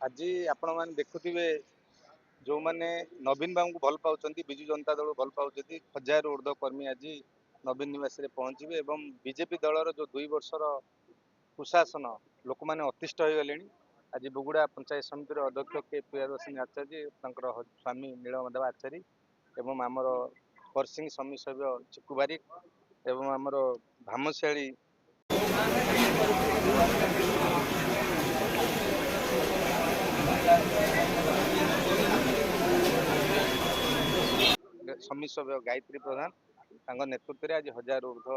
आज आपण मैंने देखुवे जो मैंने नवीन बाबू भल पाँच विजु जनता दल भल पाँच 1000 ऊर्ध्व कर्मी आज नवीन निवास पहुंचे और बीजेपी दलर जो 2 वर्षर कुशासन लोक मैंने अतिष्ठ हो गले। आज बुगुड़ा पंचायत समितिर अध्यक्ष के प्रियदर्शनी आचार्य स्वामी नीलमाधव आचार्य एवं आमर परसिंह समी सभ्य चिकु बारिक एवं आमर भामशाली समी सभ्य गायत्री प्रधान नेतृत्व में आज 1000 ऊर्ध्व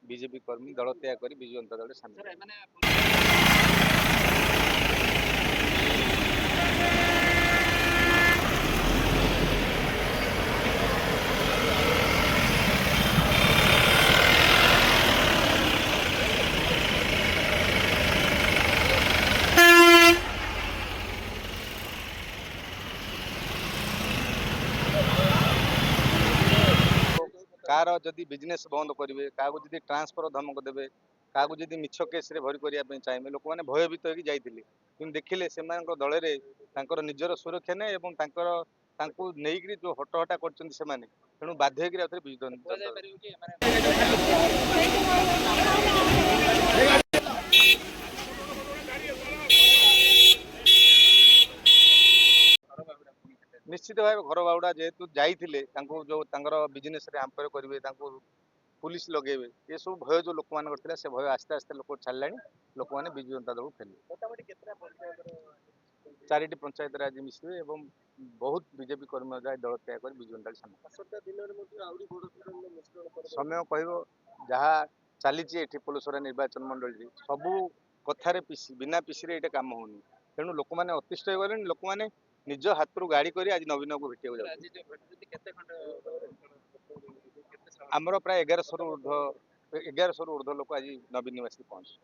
बीजेपी कर्मी दल त्याग कर विजु जनता दल सामिल। कार जदि बिजनेस बंद करेंगे क्या ट्रांसफर धमक देवे क्या मिछ केस भरी करने चाहिए लोक मैंने भयभीत होकर जाते कि देखिले से दल में निजर सुरक्षा नहीं नहीं जो हटहटा कर तेणु बाध्य विजु निश्चित भाव घर बाहुड़ा जेहेतु जाइए जो बिजनेस आंपर करेंगे पुलिस लगेबे ये सब भय जो लोक मान से भय आस्ते आस्ते लोक छाड़ा लोक मैंने विजु जनता दल फेले 4टी पंचायत आज मिसवे और बहुत बीजेपी कर्मी दल त्याग कर विजु जनता समय कह जहाँ चली पलुसरा निर्वाचन मंडल सबू कथार पीसी बिना पीसी ये कम होनी तेणु लोक मैंने अतिष्ठ हो गले लोक मैंने निज हाथ गाड़ी कर आज नवीन को भेटा आमर प्राय 1100 ऊर्ध्व लोक आज नवीन निवास पहुंचे।